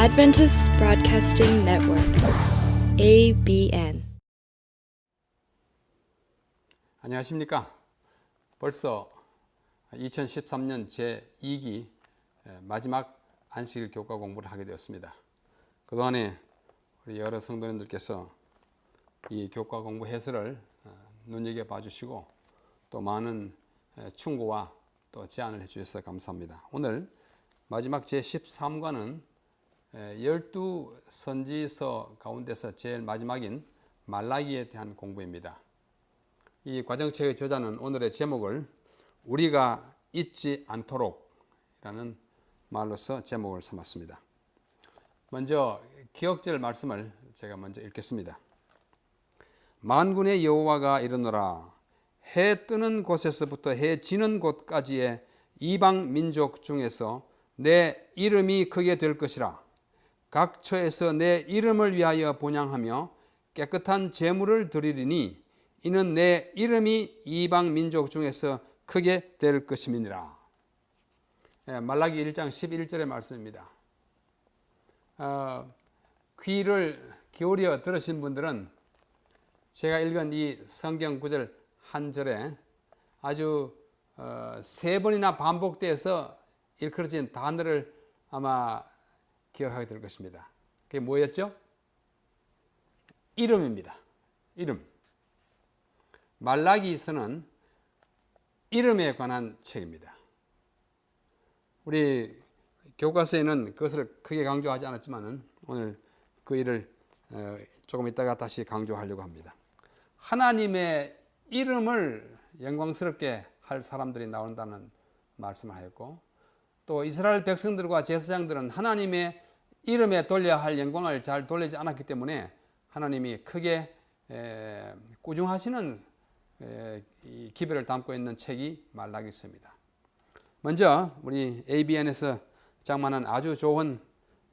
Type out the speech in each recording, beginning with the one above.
Adventist Broadcasting Network, ABN. 안녕하십니까. 벌써 2013년 제2기 마지막 안식일 교과 공부를 하게 되었습니다. 그동안에 우리 여러 성도님들께서 이 교과 공부 해설을 눈여겨봐 주시고 또 많은 충고와 또 제안을 해주셔서 감사합니다. 오늘 마지막 제13과는 12선지서 가운데서 제일 마지막인 말라기에 대한 공부입니다. 이 과정책의 저자는 오늘의 제목을 우리가 잊지 않도록 라는 말로서 제목을 삼았습니다. 먼저 기억절 말씀을 제가 먼저 읽겠습니다. 만군의 여호와가 이르노라. 해 뜨는 곳에서부터 해 지는 곳까지의 이방 민족 중에서 내 이름이 크게 될 것이라. 각 처에서 내 이름을 위하여 번향하며 깨끗한 제물을 드리리니 이는 내 이름이 이방 민족 중에서 크게 될 것임이니라. 말라기 1장 11절의 말씀입니다. 귀를 기울여 들으신 분들은 제가 읽은 이 성경 구절 한 절에 아주 세 번이나 반복돼서 일컬어진 단어를 아마 기억하게 될 것입니다. 그게 뭐였죠? 이름입니다. 이름. 말라기서는 이름에 관한 책입니다. 우리 교과서에는 그것을 크게 강조하지 않았지만 오늘 그 일을 조금 이따가 다시 강조하려고 합니다. 하나님의 이름을 영광스럽게 할 사람들이 나온다는 말씀을 하였고 또 이스라엘 백성들과 제사장들은 하나님의 이름에 돌려야 할 영광을 잘 돌리지 않았기 때문에 하나님이 크게 꾸중하시는 이 기별을 담고 있는 책이 말라기서입니다. 먼저 우리 ABN에서 장만한 아주 좋은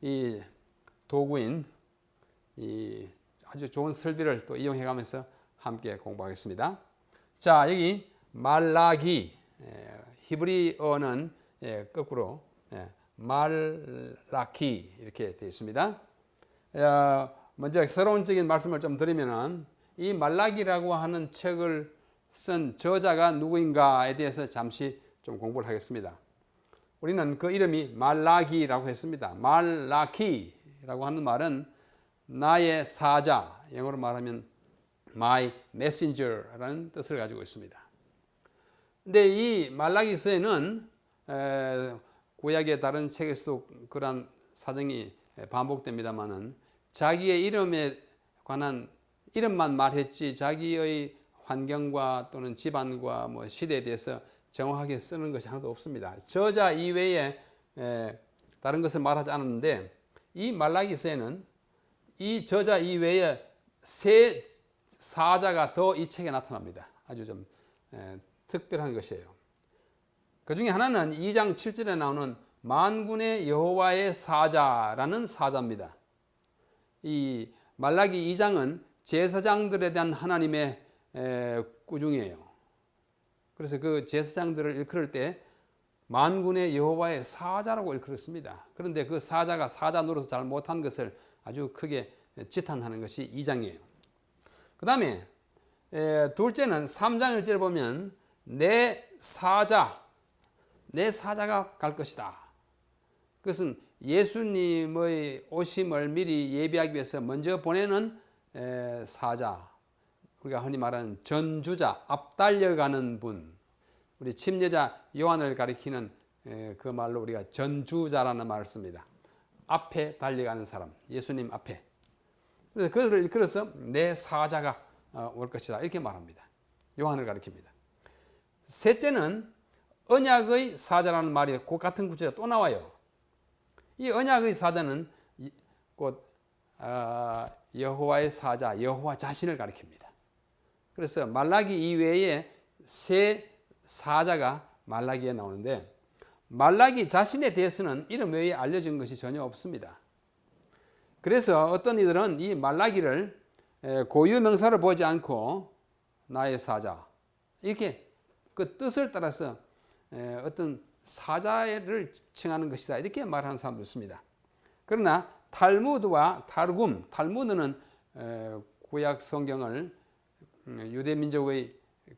이 도구인 이 아주 좋은 설비를 또 이용해가면서 함께 공부하겠습니다. 자, 여기 말라기 히브리어는 거꾸로 말라키 이렇게 되어 있습니다. 먼저 서론적인 말씀을 좀 드리면은 이 말라기라고 하는 책을 쓴 저자가 누구인가에 대해서 잠시 좀 공부를 하겠습니다. 우리는 그 이름이 말라기라고 했습니다. 말라키라고 하는 말은 나의 사자, 영어로 말하면 my messenger라는 뜻을 가지고 있습니다. 근데 이 말라기서에는 구약의 다른 책에서도 그러한 사정이 반복됩니다만은 자기의 이름에 관한 이름만 말했지 자기의 환경과 또는 집안과 뭐 시대에 대해서 정확하게 쓰는 것이 하나도 없습니다. 저자 이외에 다른 것을 말하지 않았는데 이 말라기서에는 이 저자 이외에 세 사자가 더 이 책에 나타납니다. 아주 좀 특별한 것이에요. 그 중에 하나는 2장 7절에 나오는 만군의 여호와의 사자라는 사자입니다. 이 말라기 2장은 제사장들에 대한 하나님의 꾸중이에요. 그래서 그 제사장들을 일컬을 때 만군의 여호와의 사자라고 일컬었습니다. 그런데 그 사자가 사자 노릇을 잘 못한 것을 아주 크게 지탄하는 것이 2장이에요. 그 다음에 둘째는 3장 1절에 보면 내 사자가 갈 것이다. 그것은 예수님의 오심을 미리 예비하기 위해서 먼저 보내는 사자, 우리가 흔히 말하는 전주자, 앞달려가는 분, 우리 침례자 요한을 가리키는 그 말로 우리가 전주자라는 말을 씁니다. 앞에 달려가는 사람, 예수님 앞에. 그래서 그를 일컬어서 내 사자가 올 것이다 이렇게 말합니다. 요한을 가리킵니다. 셋째는 언약의 사자라는 말이 그 같은 구절에 또 나와요. 이 언약의 사자는 곧 여호와의 사자, 여호와 자신을 가리킵니다. 그래서 말라기 이외에 세 사자가 말라기에 나오는데 말라기 자신에 대해서는 이름 외에 알려진 것이 전혀 없습니다. 그래서 어떤 이들은 이 말라기를 고유 명사를 보지 않고 나의 사자 이렇게 그 뜻을 따라서 어떤 사자를 칭하는 것이다 이렇게 말하는 사람도 있습니다. 그러나 탈무드와 타르굼, 탈무드는 구약 성경을 유대 민족의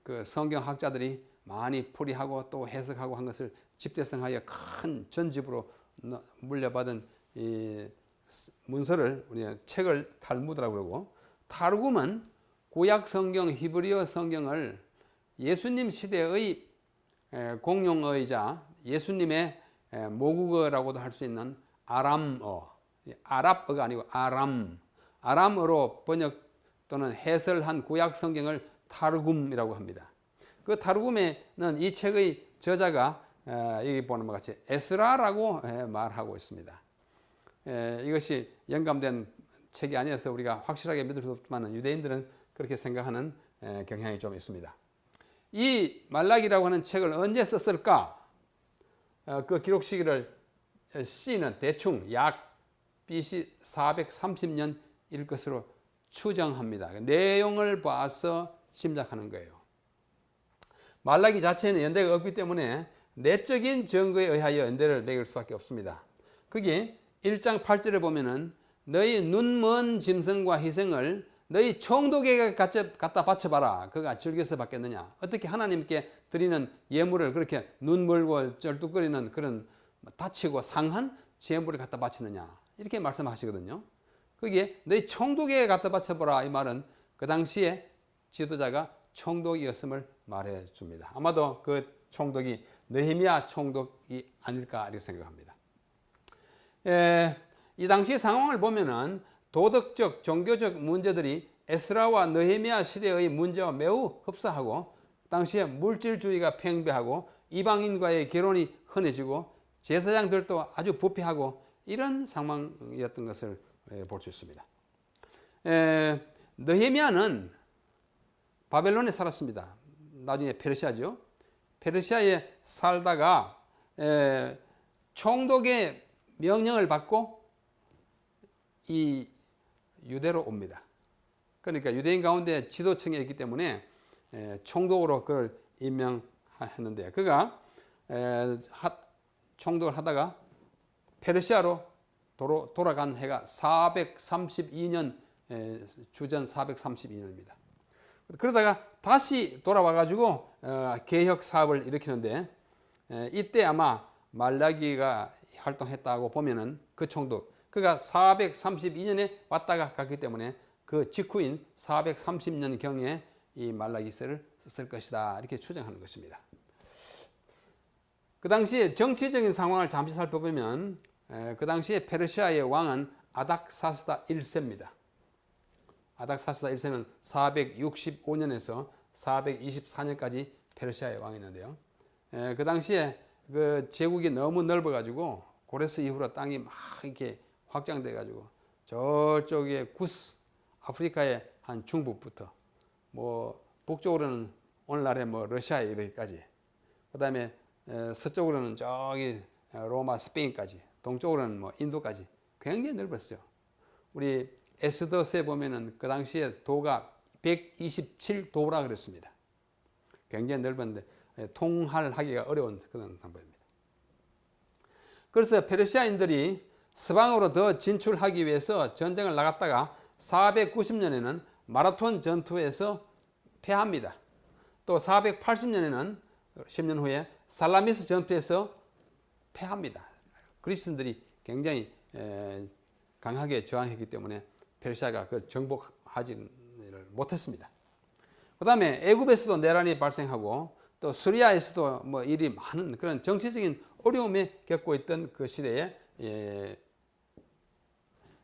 그 성경학자들이 많이 풀이하고 또 해석하고 한 것을 집대성하여 큰 전집으로 물려받은 이 문서를 우리가 책을 탈무드라고 그러고, 타르굼은 구약 성경 히브리어 성경을 예수님 시대의 공용어이자 예수님의 모국어라고도 할 수 있는 아람어, 아랍어가 아니고 아람어로 번역 또는 해설한 구약 성경을 타르굼이라고 합니다. 그 타르굼에는 이 책의 저자가 여기 보는 것 같이 에스라라고 말하고 있습니다. 이것이 영감된 책이 아니어서 우리가 확실하게 믿을 수 없지만 유대인들은 그렇게 생각하는 경향이 좀 있습니다. 이 말라기라고 하는 책을 언제 썼을까? 그 기록 시기를 C는 대충 약 BC 430년일 것으로 추정합니다. 내용을 봐서 짐작하는 거예요. 말라기 자체는 연대가 없기 때문에 내적인 증거에 의하여 연대를 매길 수밖에 없습니다. 거기 1장 8절에 보면은 너희 눈먼 짐승과 희생을 너희 총독에게 갖다 바쳐봐라. 그가 즐겨서 받겠느냐. 어떻게 하나님께 드리는 예물을 그렇게 눈멀고 쩔뚝거리는 그런 다치고 상한 제물을 갖다 바치느냐. 이렇게 말씀하시거든요. 거기에 너희 총독에게 갖다 바쳐보라. 이 말은 그 당시에 지도자가 총독이었음을 말해 줍니다. 아마도 그 총독이 느헤미야 총독이 아닐까 이렇게 생각합니다. 이 당시 상황을 보면은 도덕적, 종교적 문제들이 에스라와 느헤미야 시대의 문제와 매우 흡사하고 당시에 물질주의가 팽배하고 이방인과의 결혼이 흔해지고 제사장들도 아주 부패하고 이런 상황이었던 것을 볼 수 있습니다. 느헤미야는 바벨론에 살았습니다. 나중에 페르시아죠. 페르시아에 살다가 총독의 명령을 받고 이 유대로 옵니다. 그러니까 유대인 가운데 지도층에 있기 때문에 총독으로 그를 임명했는데 그가 총독을 하다가 페르시아로 돌아간 해가 432년 주전 432년입니다. 그러다가 다시 돌아와 가지고 개혁 사업을 일으키는데 이때 아마 말라기가 활동했다고 보면은 그 총독 그가 432년에 왔다가 갔기 때문에 그 직후인 430년 경에 이 말라기서를 썼을 것이다 이렇게 추정하는 것입니다. 그 당시에 정치적인 상황을 잠시 살펴보면 그 당시에 페르시아의 왕은 아닥사스다 1세입니다. 아닥사스다 1세는 465년에서 424년까지 페르시아의 왕이었는데요. 그 당시에 그 제국이 너무 넓어가지고 고레스 이후로 땅이 막 이렇게 확장돼가지고 저쪽에 구스 아프리카의 한 중부부터 뭐 북쪽으로는 오늘날의 뭐 러시아 이렇게까지 그다음에 서쪽으로는 저기 로마 스페인까지 동쪽으로는 뭐 인도까지 굉장히 넓었어요. 우리 에스더스에 보면은 그 당시에 도가 127도라 그랬습니다. 굉장히 넓었는데 통할하기가 어려운 그런 상황입니다. 그래서 페르시아인들이 서방으로 더 진출하기 위해서 전쟁을 나갔다가 490년에는 마라톤 전투에서 패합니다. 또 480년에는 10년 후에 살라미스 전투에서 패합니다. 그리스인들이 굉장히 강하게 저항했기 때문에 페르시아가 그걸 정복하지를 못했습니다. 그 다음에 애굽에서도 내란이 발생하고 또 시리아에서도 뭐 일이 많은 그런 정치적인 어려움에 겪고 있던 그 시대에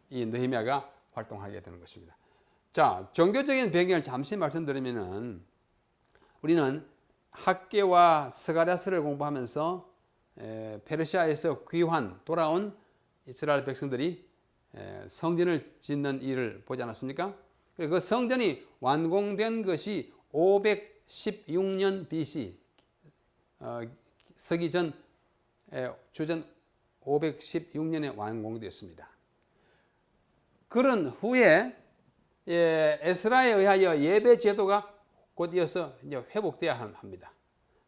이 느헤미야가 활동하게 되는 것입니다. 자, 종교적인 배경을 잠시 말씀드리면은 우리는 학개와 스가랴서를 공부하면서 페르시아에서 돌아온 이스라엘 백성들이 성전을 짓는 일을 보지 않았습니까? 그리고 그 성전이 완공된 것이 516년 BC 서기 전 주전 516년에 완공되었습니다. 그런 후에 에스라에 의하여 예배 제도가 곧 이어서 이제 회복돼야 합니다.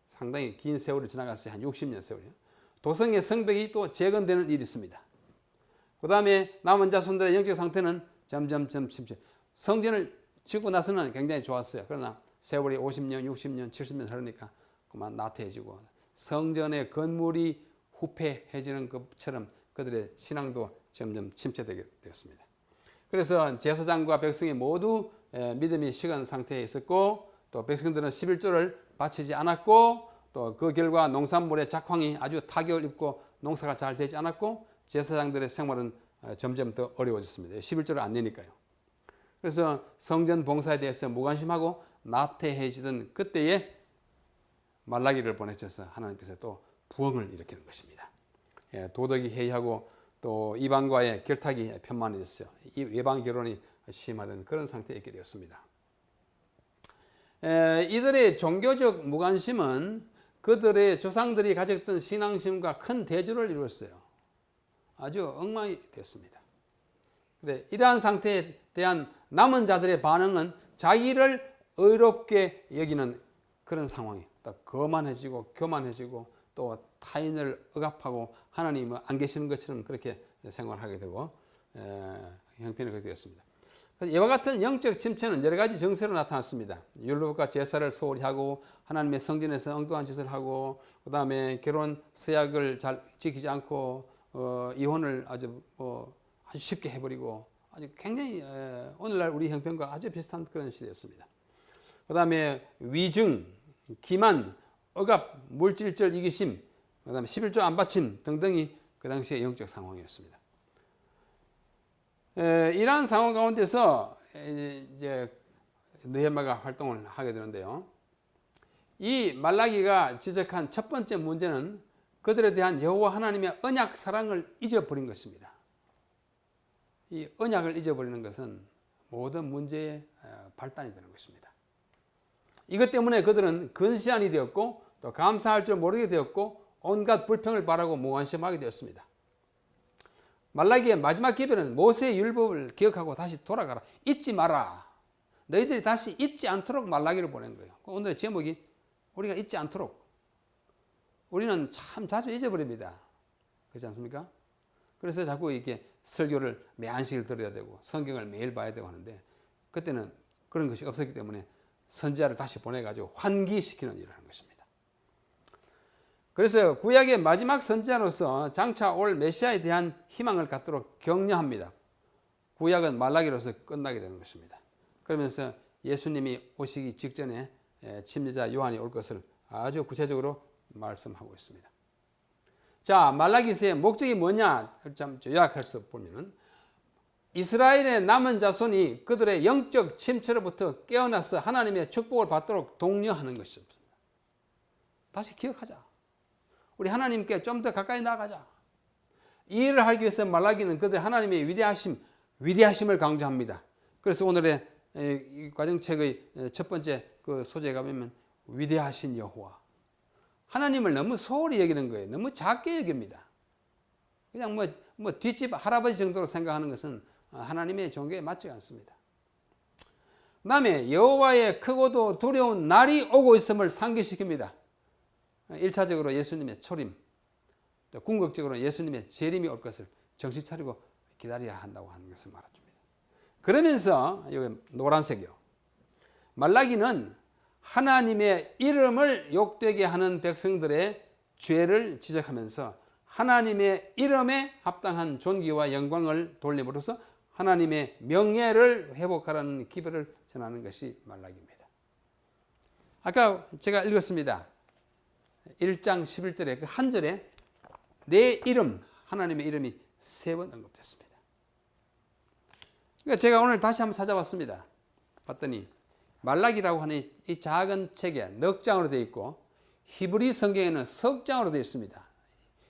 상당히 긴 세월이 지나갔어요. 한 60년 세월이요. 도성의 성벽이 또 재건되는 일이 있습니다. 그 다음에 남은 자손들의 영적 상태는 점점 성전을 짓고 나서는 굉장히 좋았어요. 그러나 세월이 50년, 60년, 70년 흐르니까 그만 나태해지고 성전의 건물이 후패해지는 것처럼 그들의 신앙도 점점 침체되게 되었습니다. 그래서 제사장과 백성이 모두 믿음이 식은 상태에 있었고 또 백성들은 11조를 바치지 않았고 또 그 결과 농산물의 작황이 아주 타격을 입고 농사가 잘 되지 않았고 제사장들의 생활은 점점 더 어려워졌습니다. 11조를 안 내니까요. 그래서 성전 봉사에 대해서 무관심하고 나태해지던 그때에 말라기를 보내셔서 하나님께서 또 부흥을 일으키는 것입니다. 도덕이 해이하고 또 이방과의 결탁이 편만해졌어요. 외방 결혼이 심하던 그런 상태에 있게 되었습니다. 이들의 종교적 무관심은 그들의 조상들이 가졌던 신앙심과 큰 대조를 이루었어요. 아주 엉망이 됐습니다. 그래, 이러한 상태에 대한 남은 자들의 반응은 자기를 의롭게 여기는 그런 상황이 또 거만해지고 교만해지고 또 타인을 억압하고 하나님은 안 계시는 것처럼 그렇게 생활하게 되고 형편이 그렇게 되었습니다. 이와 같은 영적 침체는 여러 가지 정세로 나타났습니다. 율법과 제사를 소홀히 하고 하나님의 성전에서 엉뚱한 짓을 하고 그 다음에 결혼 서약을 잘 지키지 않고 이혼을 아주 쉽게 해버리고 아주 굉장히 오늘날 우리 형편과 아주 비슷한 그런 시대였습니다. 그 다음에 위증, 기만, 억압, 물질적 이기심, 그 다음에 11조 안받침 등등이 그 당시의 영적 상황이었습니다. 이러한 상황 가운데서 이제 느헤미야가 활동을 하게 되는데요. 이 말라기가 지적한 첫 번째 문제는 그들에 대한 여호와 하나님의 언약 사랑을 잊어버린 것입니다. 이 언약을 잊어버리는 것은 모든 문제의 발단이 되는 것입니다. 이것 때문에 그들은 근시안이 되었고 또 감사할 줄 모르게 되었고 온갖 불평을 바라고 무관심하게 되었습니다. 말라기의 마지막 기별은 모세의 율법을 기억하고 다시 돌아가라. 잊지 마라. 너희들이 다시 잊지 않도록 말라기를 보낸 거예요. 오늘의 제목이 우리가 잊지 않도록. 우리는 참 자주 잊어버립니다. 그렇지 않습니까? 그래서 자꾸 이렇게 설교를 매 안식일 들어야 되고 성경을 매일 봐야 되고 하는데 그때는 그런 것이 없었기 때문에 선지자를 다시 보내가지고 환기시키는 일을 한 것입니다. 그래서 구약의 마지막 선지자로서 장차 올 메시아에 대한 희망을 갖도록 격려합니다. 구약은 말라기로서 끝나게 되는 것입니다. 그러면서 예수님이 오시기 직전에 침례자 요한이 올 것을 아주 구체적으로 말씀하고 있습니다. 자, 말라기서의 목적이 뭐냐? 좀 요약해서 보면은 이스라엘의 남은 자손이 그들의 영적 침체로부터 깨어나서 하나님의 축복을 받도록 독려하는 것입니다. 다시 기억하자. 우리 하나님께 좀 더 가까이 나가자. 이 일을 하기 위해서 말라기는 그들 하나님의 위대하심을 강조합니다. 그래서 오늘의 이 과정책의 첫 번째 그 소재가 보면 위대하신 여호와. 하나님을 너무 소홀히 여기는 거예요. 너무 작게 여깁니다. 그냥 뭐 뒷집 할아버지 정도로 생각하는 것은 하나님의 종교에 맞지 않습니다. 그 다음에 여호와의 크고도 두려운 날이 오고 있음을 상기시킵니다. 1차적으로 예수님의 초림, 또 궁극적으로 예수님의 재림이 올 것을 정신 차리고 기다려야 한다고 하는 것을 말해줍니다. 그러면서 여기 노란색이요. 말라기는 하나님의 이름을 욕되게 하는 백성들의 죄를 지적하면서 하나님의 이름에 합당한 존귀와 영광을 돌림으로써 하나님의 명예를 회복하라는 기별을 전하는 것이 말라기입니다. 아까 제가 읽었습니다. 1장 11절에 그 한 절에 내 이름, 하나님의 이름이 3번 언급됐습니다. 그러니까 제가 오늘 다시 한번 찾아봤습니다. 봤더니 말라기라고 하는 이 작은 책에 넉 장으로 되어 있고 히브리 성경에는 석 장으로 되어 있습니다.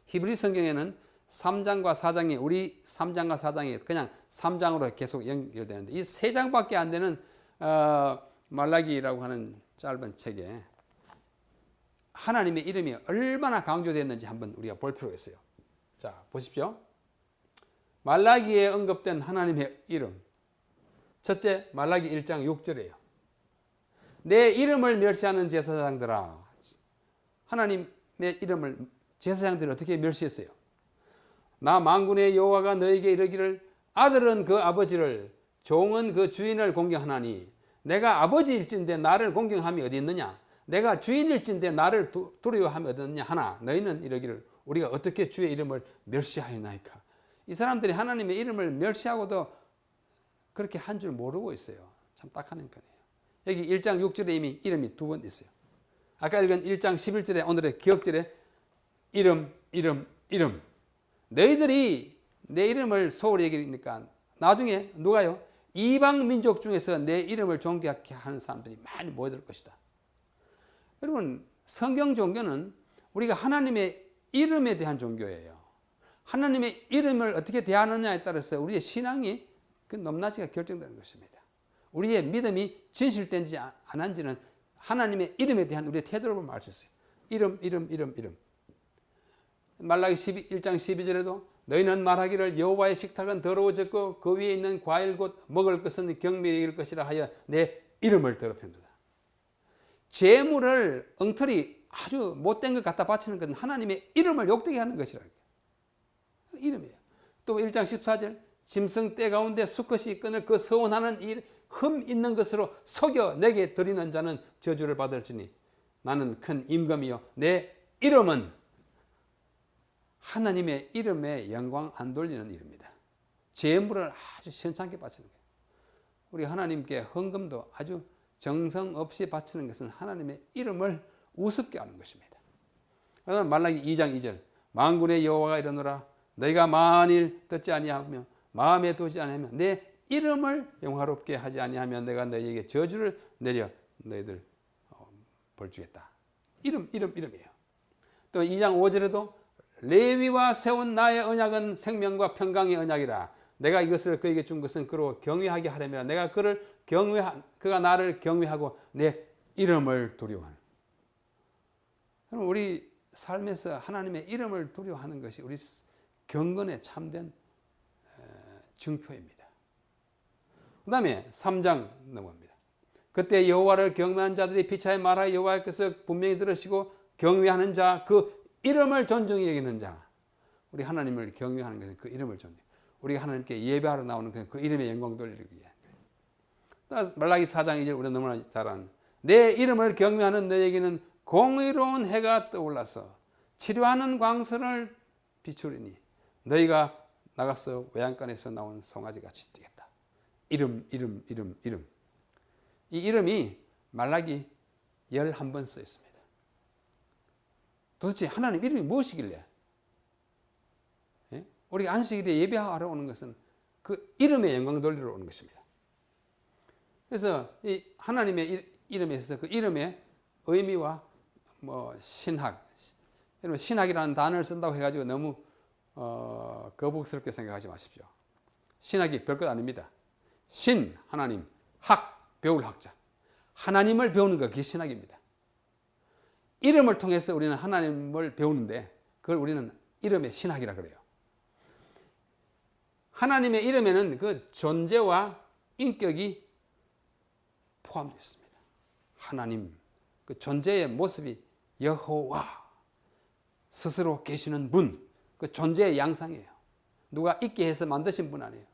히브리 성경에는 3장과 4장이 우리 3장과 4장이 그냥 3장으로 계속 연결되는데 이 3장밖에 안 되는 말라기라고 하는 짧은 책에 하나님의 이름이 얼마나 강조되었는지 한번 우리가 볼 필요가 있어요. 자, 보십시오. 말라기에 언급된 하나님의 이름. 첫째, 말라기 1장 6절이에요. 내 이름을 멸시하는 제사장들아. 하나님의 이름을 제사장들이 어떻게 멸시했어요? 나 만군의 여호와가 너에게 이르기를 아들은 그 아버지를 종은 그 주인을 공경하나니 내가 아버지일진데 나를 공경함이 어디 있느냐 내가 주인일진데 나를 두려워함이 어디 있느냐 하나 너희는 이르기를 우리가 어떻게 주의 이름을 멸시하였나이까. 이 사람들이 하나님의 이름을 멸시하고도 그렇게 한 줄 모르고 있어요. 참 딱한 형편이에요. 여기 1장 6절에 이미 이름이 2번 있어요. 아까 읽은 1장 11절에 오늘의 기억절에 이름. 너희들이 내 이름을 소홀히 여기니까 나중에 누가요? 이방 민족 중에서 내 이름을 존귀하게 하는 사람들이 많이 모여들 것이다. 여러분, 성경 종교는 우리가 하나님의 이름에 대한 종교예요. 하나님의 이름을 어떻게 대하느냐에 따라서 우리의 신앙이 그 높낮이가 결정되는 것입니다. 우리의 믿음이 진실된지 안 한지는 하나님의 이름에 대한 우리의 태도를 보면 알 수 있어요. 이름. 말라기 1장 12절에도 너희는 말하기를 여호와의 식탁은 더러워졌고 그 위에 있는 과일 곧 먹을 것은 경멸이 일 것이라 하여 내 이름을 더럽힌다. 재물을 엉터리 아주 못된 것 갖다 바치는 것은 하나님의 이름을 욕되게 하는 것이라. 이름이에요. 또 1장 14절 짐승 떼 가운데 수컷이 끈을 그 서원하는 일 흠 있는 것으로 속여 내게 드리는 자는 저주를 받을지니 나는 큰 임금이요 내 이름은 하나님의 이름에 영광 안 돌리는 이름이다. 재물을 아주 시원찮게 바치는 거예요. 우리 하나님께 헌금도 아주 정성 없이 바치는 것은 하나님의 이름을 우습게 하는 것입니다. 그다음 말라기 2장 2절 만군의 여호와가 이르노라 너희가 만일 듣지 아니하며 마음에 두지 아니하면 내 이름을 영화롭게 하지 아니하면 내가 너희에게 저주를 내려 너희들 벌 주겠다. 이름이에요. 또 2장 5절에도 레위와 세운 나의 언약은 생명과 평강의 언약이라 내가 이것을 그에게 준 것은 그로 경외하게 하려면 내가 그가 나를 경외하고 내 이름을 두려워하는. 우리 삶에서 하나님의 이름을 두려워하는 것이 우리 경건에 참된 증표입니다. 그 다음에 3장 넘어갑니다. 그때 여호와를 경외하는 자들이 피차에 말하여 여호와께서 분명히 들으시고 경외하는 자 그 이름을 존중히 여기는 자. 우리 하나님을 경외하는 것은 그 이름을 존중. 우리가 하나님께 예배하러 나오는 그 이름의 영광 돌리기 위해. 말라기 4장 2절 우리가 너무나 잘 아는 내 이름을 경외하는 너에게는 공의로운 해가 떠올라서 치료하는 광선을 비추리니 너희가 나가서 외양간에서 나온 송아지같이 뛰겠다. 이름. 이 이름이 말라기 11번 써 있습니다. 도대체 하나님 이름이 무엇이길래? 우리가 안식일에 예배하러 오는 것은 그 이름의 영광 돌리러 오는 것입니다. 그래서 이 하나님의 이름에 있어서 그 이름의 의미와 신학, 여러분 신학이라는 단어를 쓴다고 해가지고 너무 거북스럽게 생각하지 마십시오. 신학이 별것 아닙니다. 신, 하나님, 학, 배울 학자. 하나님을 배우는 것, 그게 신학입니다. 이름을 통해서 우리는 하나님을 배우는데 그걸 우리는 이름의 신학이라 그래요. 하나님의 이름에는 그 존재와 인격이 포함되어 있습니다. 하나님, 그 존재의 모습이 여호와, 스스로 계시는 분, 그 존재의 양상이에요. 누가 있게 해서 만드신 분 아니에요.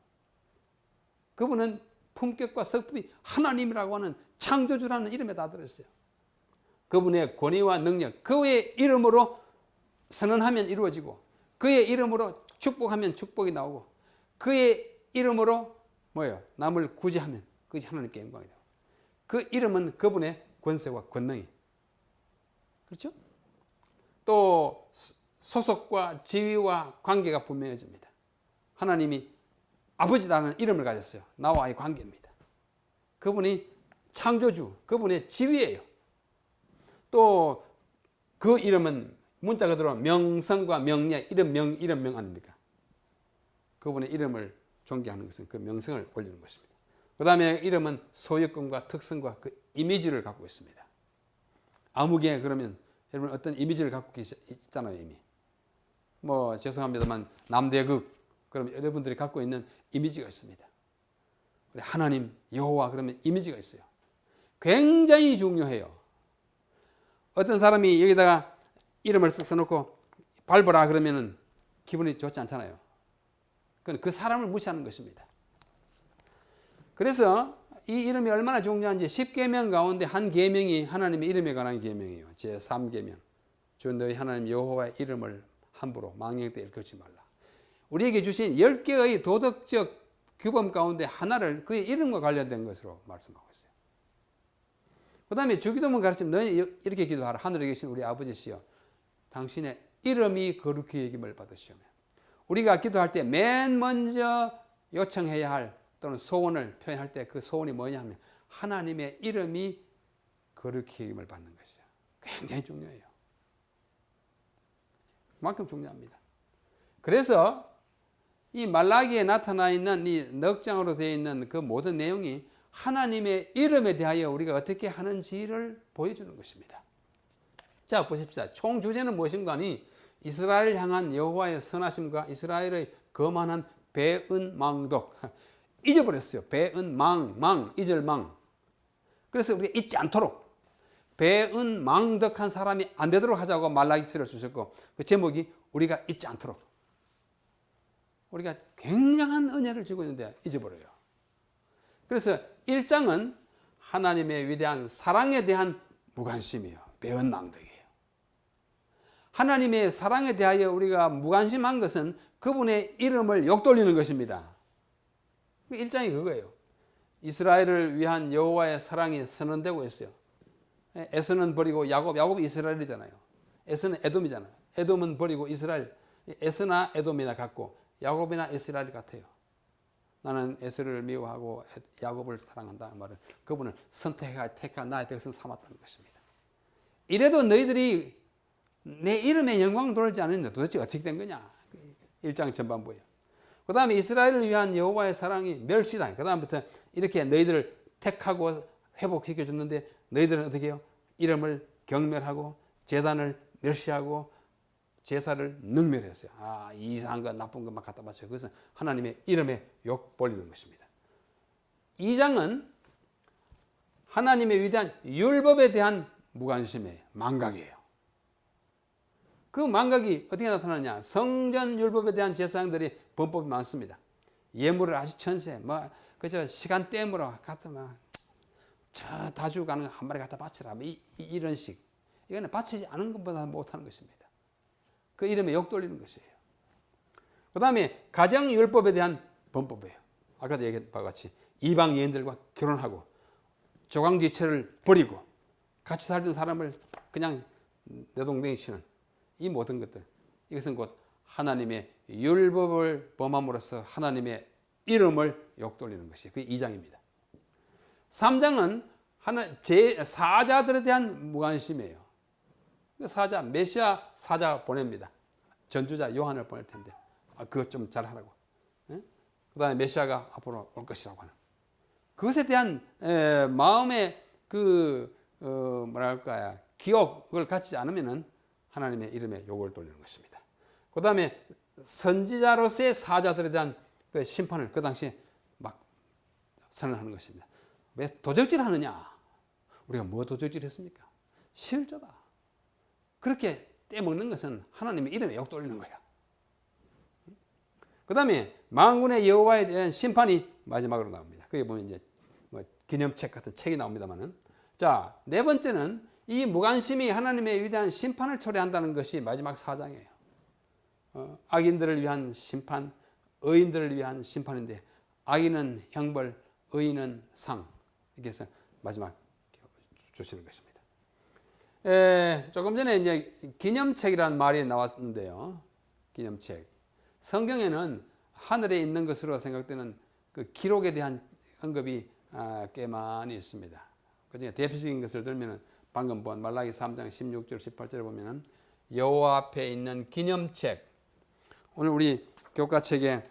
그분은 품격과 성품이 하나님이라고 하는 창조주라는 이름에 다 들어있어요. 그분의 권위와 능력, 그의 이름으로 선언하면 이루어지고 그의 이름으로 축복하면 축복이 나오고 그의 이름으로 남을 구제하면 그것이 하나님께 영광이 되고 그 이름은 그분의 권세와 권능이. 그렇죠? 또 소속과 지위와 관계가 분명해집니다. 하나님이 아버지라는 이름을 가졌어요. 나와의 관계입니다. 그분이 창조주, 그분의 지위예요. 또 그 이름은 문자 그대로 명성과 명예, 이름명 아닙니까? 그분의 이름을 존귀하는 것은 그 명성을 올리는 것입니다. 그 다음에 이름은 소유권과 특성과 그 이미지를 갖고 있습니다. 아무개 그러면 여러분 어떤 이미지를 갖고 있잖아요. 이미 죄송합니다만 남대극 그러면 여러분들이 갖고 있는 이미지가 있습니다. 우리 하나님 여호와 그러면 이미지가 있어요. 굉장히 중요해요. 어떤 사람이 여기다가 이름을 쓱 써놓고 밟아라 그러면은 기분이 좋지 않잖아요. 그건 그 사람을 무시하는 것입니다. 그래서 이 이름이 얼마나 중요한지 10계명 가운데 한 계명이 하나님의 이름에 관한 계명이에요. 제3계명. 주 너희 하나님 여호와의 이름을 함부로 망령 때 일컫지 말라. 우리에게 주신 10개의 도덕적 규범 가운데 하나를 그의 이름과 관련된 것으로 말씀하고 있어요. 그 다음에 주기도문 가르치면 너희 이렇게 기도하라. 하늘에 계신 우리 아버지시여 당신의 이름이 거룩히 여김을 받으시오며. 우리가 기도할 때 맨 먼저 요청해야 할 또는 소원을 표현할 때 그 소원이 뭐냐 하면 하나님의 이름이 거룩히 여김을 받는 것이죠. 굉장히 중요해요. 그만큼 중요합니다. 그래서 이 말라기에 나타나 있는 이 넉장으로 되어 있는 그 모든 내용이 하나님의 이름에 대하여 우리가 어떻게 하는지를 보여주는 것입니다. 자, 보십시오. 총 주제는 무엇인가 하니 이스라엘을 향한 여호와의 선하심과 이스라엘의 거만한 배은망덕. 잊어버렸어요. 배은망, 잊을망. 그래서 우리가 잊지 않도록 배은망덕한 사람이 안 되도록 하자고 말라기스를 주셨고 그 제목이 우리가 잊지 않도록. 우리가 굉장한 은혜를 지고 있는데 잊어버려요. 그래서 1장은 하나님의 위대한 사랑에 대한 무관심이에요. 배은망덕이에요. 하나님의 사랑에 대하여 우리가 무관심한 것은 그분의 이름을 욕돌리는 것입니다. 1장이 그거예요. 이스라엘을 위한 여호와의 사랑이 선언되고 있어요. 에서는 버리고 야곱이 이스라엘이잖아요. 에서는 에돔이잖아요. 에돔은 버리고 이스라엘, 에서나 에돔이나 같고 야곱이나 이스라엘 같아요. 나는 에서를 미워하고 야곱을 사랑한다는 말은 그분을 택한 나의 백성 삼았다는 것입니다. 이래도 너희들이 내 이름에 영광 돌지 않았는데 도대체 어떻게 된 거냐? 1장 전반부에. 그 다음에 이스라엘을 위한 여호와의 사랑이 멸시다. 그 다음부터 이렇게 너희들을 택하고 회복시켜 줬는데 너희들은 어떻게 해요? 이름을 경멸하고 제단을 멸시하고 제사를 능멸했어요. 이상한 것 나쁜 것만 갖다 바쳐요. 그것은 하나님의 이름에 욕 벌리는 것입니다. 2장은 하나님의 위대한 율법에 대한 무관심이에요. 망각이에요. 그 망각이 어떻게 나타나냐? 성전 율법에 대한 제사장들이 범법이 많습니다. 예물을 아주 천세, 그저 시간 땜으로 갖다 저 다주 가는 한 마리 갖다 바치라. 이런 식. 이거는 바치지 않은 것보다 못하는 것입니다. 그 이름에 욕 돌리는 것이에요. 그 다음에 가정율법에 대한 범법이에요. 아까도 얘기한 바와 같이 이방 여인들과 결혼하고 조강지처를 버리고 같이 살던 사람을 그냥 내동댕이 치는 이 모든 것들, 이것은 곧 하나님의 율법을 범함으로써 하나님의 이름을 욕돌리는 것이 그 2장입니다. 3장은 사자들에 대한 무관심이에요. 사자, 메시아 사자 보냅니다. 전주자 요한을 보낼 텐데 그것 좀 잘하라고. 그 다음에 메시아가 앞으로 올 것이라고 하는 그것에 대한 마음의 기억을 갖지 않으면은 하나님의 이름에 욕을 돌리는 것입니다. 그 다음에 선지자로서의 사자들에 대한 그 심판을 그 당시에 막 선언하는 것입니다. 왜 도적질 하느냐? 우리가 뭐 도적질 했습니까? 실조다. 그렇게 떼먹는 것은 하나님의 이름에 욕 돌리는 거야. 그 다음에 만군의 여호와에 대한 심판이 마지막으로 나옵니다. 그게 보면 이제 기념책 같은 책이 나옵니다만은. 자, 네 번째는 이 무관심이 하나님의 위대한 심판을 초래한다는 것이 마지막 4장이에요. 악인들을 위한 심판, 의인들을 위한 심판인데 악인은 형벌, 의인은 상. 이렇게 해서 마지막 주시는 것입니다. 조금 전에 이제 기념책이라는 말이 나왔는데요. 기념책. 성경에는 하늘에 있는 것으로 생각되는 그 기록에 대한 언급이 꽤 많이 있습니다. 그중에 대표적인 것을 들면은 방금 본 말라기 3장 16절 18절에 보면은 여호와 앞에 있는 기념책. 오늘 우리 교과책에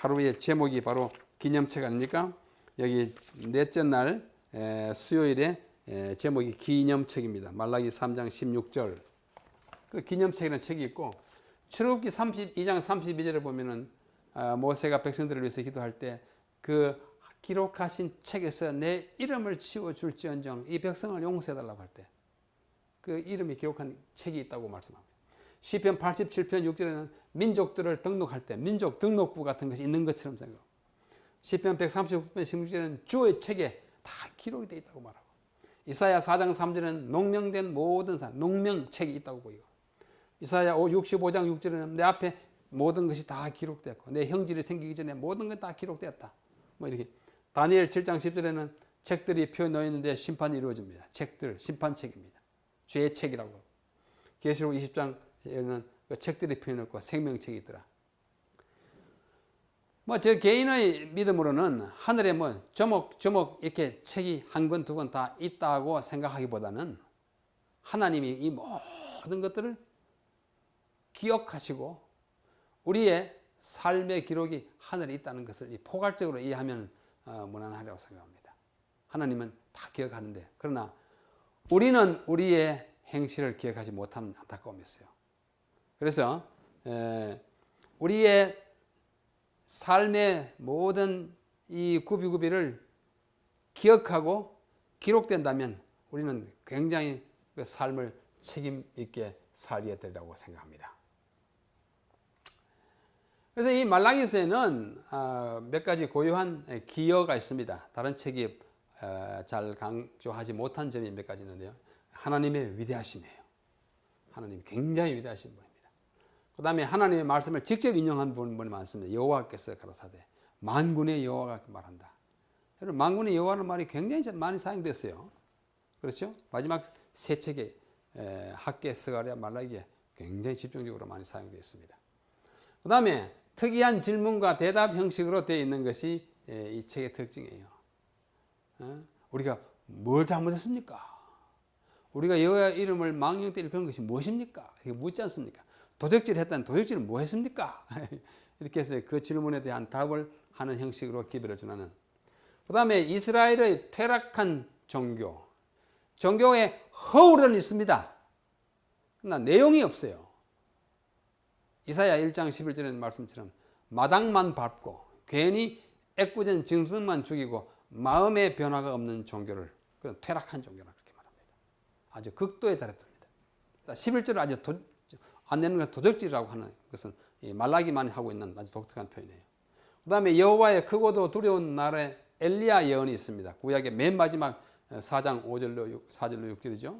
하루의 제목이 바로 기념책 아닙니까? 여기 넷째 날 수요일에 제목이 기념책입니다. 말라기 3장 16절. 그 기념책이라는 책이 있고 출애굽기 32장 32절에 보면은 모세가 백성들을 위해서 기도할 때 그 기록하신 책에서 내 이름을 지워줄지언정 이 백성을 용서해달라고 할 때 그 이름이 기록한 책이 있다고 말씀합니다. 시편 87편 6절에는 민족들을 등록할 때 민족 등록부 같은 것이 있는 것처럼 생각하고, 시편 139편 16절에는 주의 책에 다 기록이 되어 있다고 말하고, 이사야 4장 3절에는 농명된 모든 사람, 농명책이 있다고 보이고, 이사야 65장 6절에는 내 앞에 모든 것이 다 기록되었고 내 형질이 생기기 전에 모든 것 다 기록되었다. 뭐 이렇게. 다니엘 7장 10절에는 책들이 펴 놓여 있는데 심판이 이루어집니다. 책들, 심판책입니다. 죄의 책이라고. 계시록 20장에는 그 책들이 펴 놓고 생명책이 있더라. 뭐 저 개인의 믿음으로는 하늘에 뭐 조목조목 이렇게 책이 한 권, 두 권 다 있다고 생각하기보다는 하나님이 이 모든 것들을 기억하시고 우리의 삶의 기록이 하늘에 있다는 것을 포괄적으로 이해하면 무난하리라고 생각합니다. 하나님은 다 기억하는데, 그러나 우리는 우리의 행실을 기억하지 못하는 안타까움이 있어요. 그래서 우리의 삶의 모든 이 구비구비를 기억하고 기록된다면 우리는 굉장히 그 삶을 책임 있게 살게 되리라고 생각합니다. 그래서 이 말라기서에는 몇 가지 고유한 기여가 있습니다. 다른 책이 잘 강조하지 못한 점이 몇 가지 있는데요. 하나님의 위대하심이에요. 하나님 굉장히 위대하신 분입니다. 그 다음에 하나님의 말씀을 직접 인용한 분이 많습니다. 여호와께서 가라사대 만군의 여호와가 말한다. 여러분, 만군의 여호와라는 말이 굉장히 많이 사용됐어요. 그렇죠? 마지막 세 책의 학개, 스가랴, 말라기에 굉장히 집중적으로 많이 사용되어 있습니다. 그 다음에 특이한 질문과 대답 형식으로 되어 있는 것이 이 책의 특징이에요. 우리가 뭘 잘못했습니까? 우리가 여호와 이름을 망령되이 그런 것이 무엇입니까? 이렇게 묻지 않습니까? 도적질 했다는 도적질은 뭐 했습니까? 이렇게 해서 그 질문에 대한 답을 하는 형식으로 기별을 전하는. 그 다음에 이스라엘의 퇴락한 종교에 허울은 있습니다. 그러나 내용이 없어요. 이사야 1장 11절의 말씀처럼 마당만 밟고 괜히 애꿎은 짐승만 죽이고 마음의 변화가 없는 종교를, 그런 퇴락한 종교라 그렇게 말합니다. 아주 극도에 달했습니다. 11절을 아주 안 내는 것은 도적질이라고 하는 것은 말라기만 하고 있는 아주 독특한 표현이에요. 그 다음에 여호와의 크고도 두려운 날에 엘리야 예언이 있습니다. 구약의 맨 마지막 4장 4절로 6절이죠.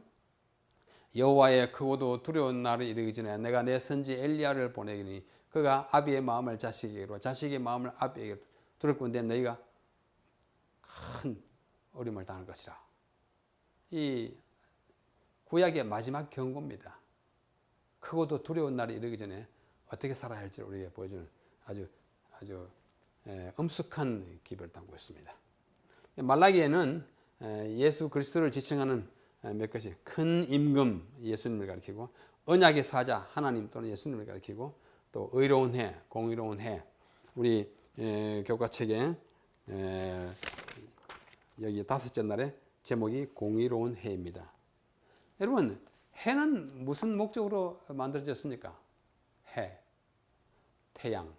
여호와의 크고도 두려운 날이 이르기 전에 내가 내 선지 엘리야를 보내기니 그가 아비의 마음을 자식에게로 자식의 마음을 아비에게로 두를 건데 너희가 큰 어려움을 당할 것이라. 이 구약의 마지막 경고입니다. 크고도 두려운 날이 이르기 전에 어떻게 살아야 할지 우리에게 보여주는 아주 엄숙한 기별을 담고 있습니다. 말라기에는 예수 그리스도를 지칭하는 몇 가지 큰 임금 예수님을 가리키고 언약의 사자 하나님 또는 예수님을 가리키고 또 의로운 해, 공의로운 해. 우리 교과책에 여기 5째 날에 제목이 공의로운 해입니다. 여러분, 해는 무슨 목적으로 만들어졌습니까? 해, 태양.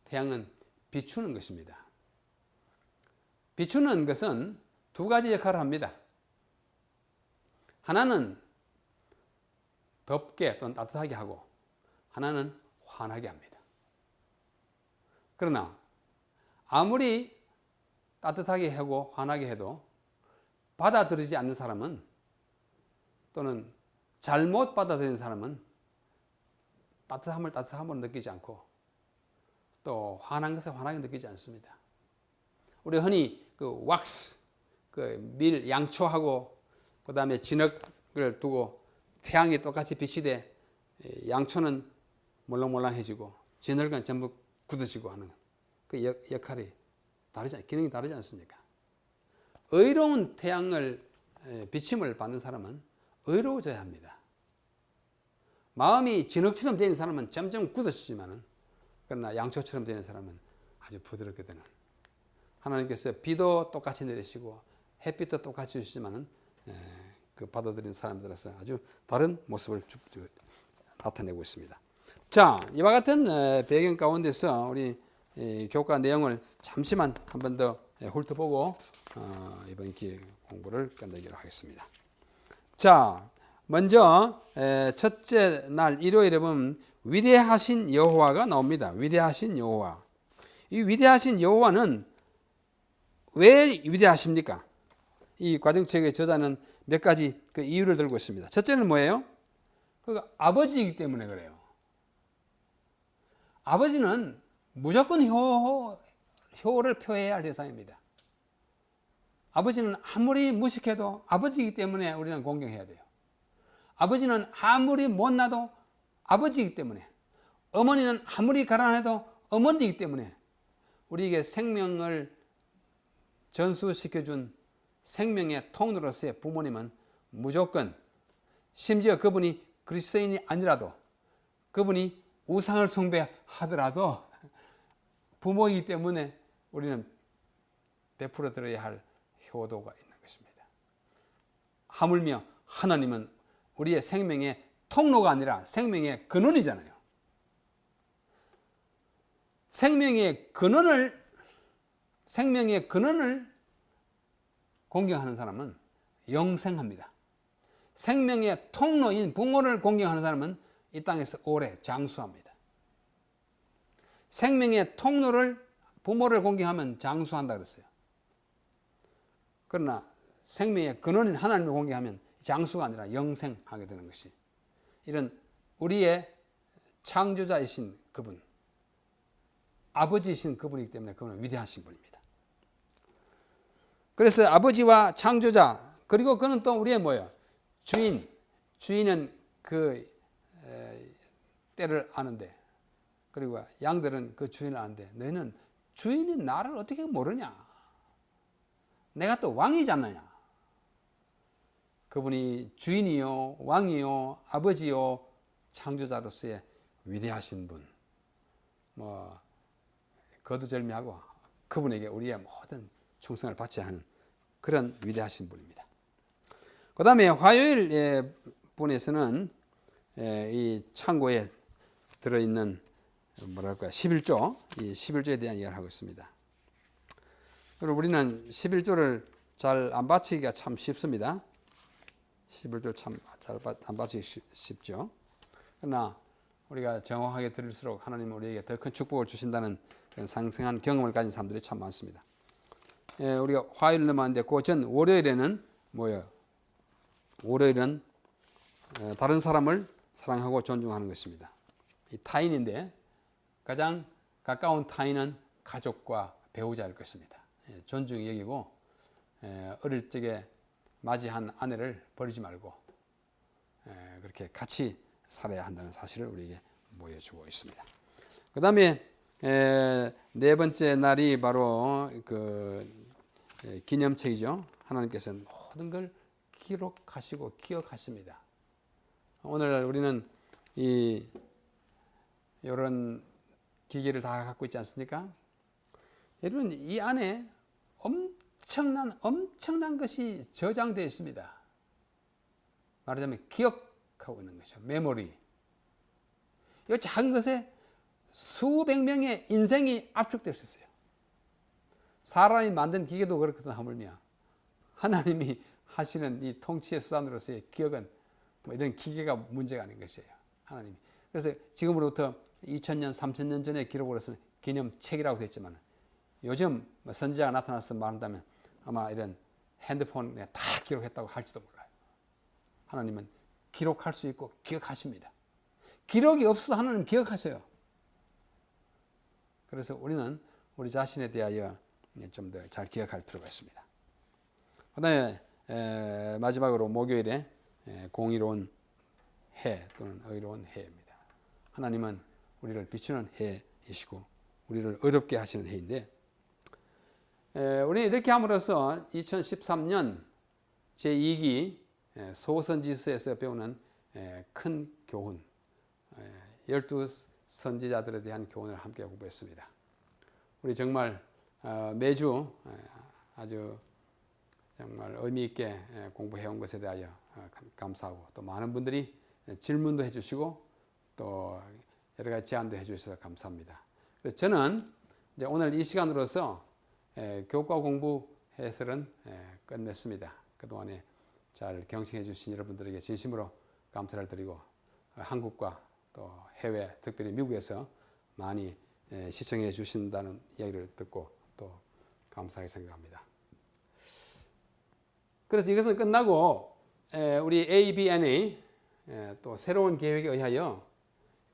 태양은 비추는 것입니다. 비추는 것은 두 가지 역할을 합니다. 하나는 덥게 또는 따뜻하게 하고 하나는 환하게 합니다. 그러나 아무리 따뜻하게 하고 환하게 해도 받아들이지 않는 사람은 또는 잘못 받아들이는 사람은 따뜻함을 느끼지 않고 또 환한 것을 환하게 느끼지 않습니다. 우리 흔히 그 왁스, 그 밀, 양초하고 그 다음에 진흙을 두고 태양이 똑같이 비치되 양초는 몰랑몰랑해지고 진흙은 전부 굳어지고 하는 그 역할이 기능이 다르지 않습니까? 의로운 태양을 비침을 받는 사람은 의로워져야 합니다. 마음이 진흙처럼 되는 사람은 점점 굳어지지만은 그러나 양초처럼 되는 사람은 아주 부드럽게 되는. 하나님께서 비도 똑같이 내리시고 햇빛도 똑같이 주시지만은 그 받아들이는 사람들에서 아주 다른 모습을 나타내고 있습니다. 자, 이와 같은 배경 가운데서 우리 교과 내용을 잠시만 한 번 더 훑어보고 이번 기회 공부를 끝내기로 하겠습니다. 자, 먼저 첫째 날 일요일에 보면 위대하신 여호와가 나옵니다. 위대하신 여호와. 이 위대하신 여호와는 왜 위대하십니까? 이 과정책의 저자는 몇 가지 그 이유를 들고 있습니다. 첫째는 뭐예요? 그 아버지이기 때문에 그래요. 아버지는 무조건 효를 표해야 할 대상입니다. 아버지는 아무리 무식해도 아버지이기 때문에 우리는 공경해야 돼요. 아버지는 아무리 못나도 아버지이기 때문에, 어머니는 아무리 가난해도 어머니이기 때문에 우리에게 생명을 전수시켜준 생명의 통로로서의 부모님은 무조건, 심지어 그분이 그리스도인이 아니라도, 그분이 우상을 숭배하더라도 부모이기 때문에 우리는 베풀어 드려야 할 효도가 있는 것입니다. 하물며 하나님은 우리의 생명의 통로가 아니라 생명의 근원이잖아요. 생명의 근원을 공경하는 사람은 영생합니다. 생명의 통로인 부모를 공경하는 사람은 이 땅에서 오래 장수합니다. 생명의 통로를 부모를 공경하면 장수한다 그랬어요. 그러나 생명의 근원인 하나님을 공경하면 장수가 아니라 영생하게 되는 것이, 이런 우리의 창조자이신 그분, 아버지이신 그분이기 때문에 그분은 위대하신 분입니다. 그래서 아버지와 창조자, 그리고 그는 또 우리의 뭐예요? 주인은 그 때를 아는데, 그리고 양들은 그 주인을 아는데, 너희는 주인이 나를 어떻게 모르냐? 내가 또 왕이잖아요. 그분이 주인이요, 왕이요, 아버지요, 창조자로서의 위대하신 분, 거두절미하고 그분에게 우리의 모든 충성을 바쳐야 하는 그런 위대하신 분입니다. 그 다음에 화요일 분에서는 이 창고에 들어있는 11조, 이 11조에 대한 이야기를 하고 있습니다. 그리고 우리는 11조를 잘 안 바치기가 참 쉽습니다. 11조 참 잘 안 바치기 쉽죠. 그러나 우리가 정확하게 들을수록 하나님은 우리에게 더 큰 축복을 주신다는 상생한 경험을 가진 사람들이 참 많습니다. 우리가 화요일 넘어왔는데 그 전 월요일에는 뭐예요? 월요일은 다른 사람을 사랑하고 존중하는 것입니다. 이 타인인데 가장 가까운 타인은 가족과 배우자일 것입니다. 존중히 여기고 어릴 적에 맞이한 아내를 버리지 말고 그렇게 같이 살아야 한다는 사실을 우리에게 보여주고 있습니다. 그 다음에 네 번째 날이 바로 그 기념책이죠. 하나님께서 모든 걸 기록하시고 기억하십니다. 오늘 우리는 이런 기계를 다 갖고 있지 않습니까? 여러분, 이 안에 엄청난 것이 저장되어 있습니다. 말하자면 기억하고 있는 것이죠. 메모리. 이 작은 것에 수백 명의 인생이 압축될 수 있어요. 사람이 만든 기계도 그렇거든, 하물며 하나님이 하시는 이 통치의 수단으로서의 기억은 이런 기계가 문제가 아닌 것이에요. 하나님이. 그래서 지금으로부터 2000년, 3000년 전에 기록을 해서 기념책이라고 되어 있지만, 요즘 선지자가 나타나서 말한다면 아마 이런 핸드폰에 다 기록했다고 할지도 몰라요. 하나님은 기록할 수 있고 기억하십니다. 기록이 없어서 하나님 기억하셔요. 그래서 우리는 우리 자신에 대하여 좀 더 잘 기억할 필요가 있습니다. 그 다음에 마지막으로 목요일에 공의로운 해 또는 의로운 해입니다. 하나님은 우리를 비추는 해이시고 우리를 어렵게 하시는 해인데, 우리는 이렇게 함으로써 2013년 제2기 소선지서에서 배우는 큰 교훈, 12선지자들에 대한 교훈을 함께 공부했습니다. 우리 정말 매주 아주 정말 의미 있게 공부해온 것에 대하여 감사하고, 또 많은 분들이 질문도 해주시고 또 여러 가지 제안도 해주셔서 감사합니다. 그래서 저는 이제 오늘 이 시간으로서 교과 공부 해설은 끝냈습니다. 그동안에 잘 경청해 주신 여러분들에게 진심으로 감사를 드리고 한국과 또 해외 특별히 미국에서 많이 시청해 주신다는 이야기를 듣고 또 감사하게 생각합니다. 그래서 이것은 끝나고 우리 ABN이 또 새로운 계획에 의하여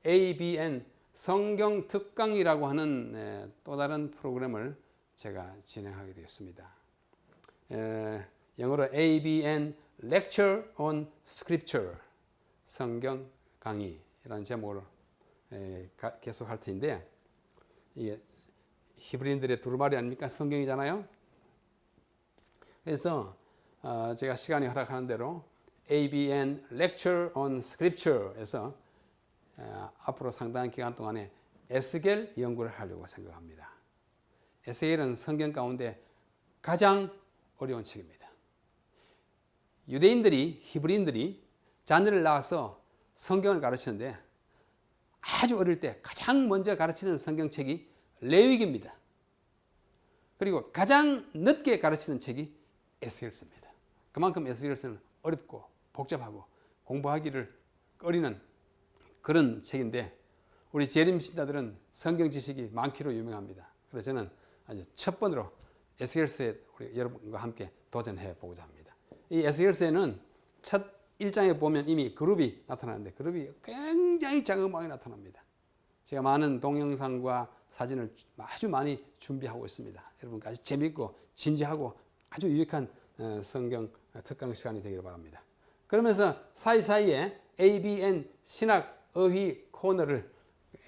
ABN 성경 특강이라고 하는 또 다른 프로그램을 제가 진행하게 되었습니다. 영어로 ABN Lecture on Scripture 성경 강의라는 제목으로 계속 할 텐데 이게 히브리인들의 두루마리 아닙니까? 성경이잖아요. 그래서 제가 시간이 허락하는 대로 ABN Lecture on Scripture에서 앞으로 상당한 기간 동안에 에스겔 연구를 하려고 생각합니다. 에스겔은 성경 가운데 가장 어려운 책입니다. 유대인들이 히브리인들이 자녀를 낳아서 성경을 가르치는데 아주 어릴 때 가장 먼저 가르치는 성경책이 레위기입니다. 그리고 가장 늦게 가르치는 책이 에스겔서입니다. 그만큼 에스겔서는 어렵고 복잡하고 공부하기를 꺼리는 그런 책인데 우리 재림 신자들은 성경 지식이 많기로 유명합니다. 그래서 저는 아주 첫 번으로 에스겔서에 우리 여러분과 함께 도전해 보고자 합니다. 이 에스겔서에는 첫 1장에 보면 이미 그룹이 나타나는데 그룹이 굉장히 자그마하게 나타납니다. 제가 많은 동영상과 사진을 아주 많이 준비하고 있습니다. 여러분께 아주 재밌고 진지하고 아주 유익한 성경 특강 시간이 되기를 바랍니다. 그러면서 사이사이에 ABN 신학 어휘 코너를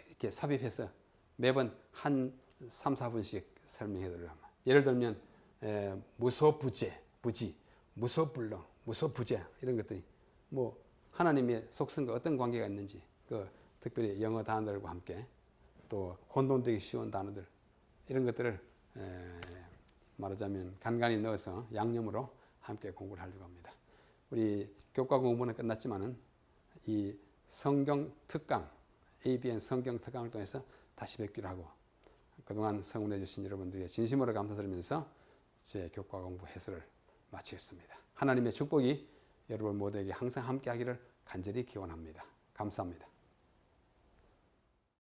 이렇게 삽입해서 매번 한 3, 4분씩 설명해 드리려고 합니다. 예를 들면 무소부재, 부지, 무소불능, 무소부재 이런 것들이 뭐 하나님의 속성과 어떤 관계가 있는지 특별히 영어 단어들과 함께 또 혼돈되기 쉬운 단어들 이런 것들을 말하자면 간간히 넣어서 양념으로 함께 공부를 하려고 합니다. 우리 교과 공부는 끝났지만은 이 성경 특강, ABN 성경 특강을 통해서 다시 뵙기로 하고 그동안 성원해 주신 여러분들에게 진심으로 감사드리면서 제 교과 공부 해설을 마치겠습니다. 하나님의 축복이 여러분 모두에게 항상 함께 하기를 간절히 기원합니다. 감사합니다.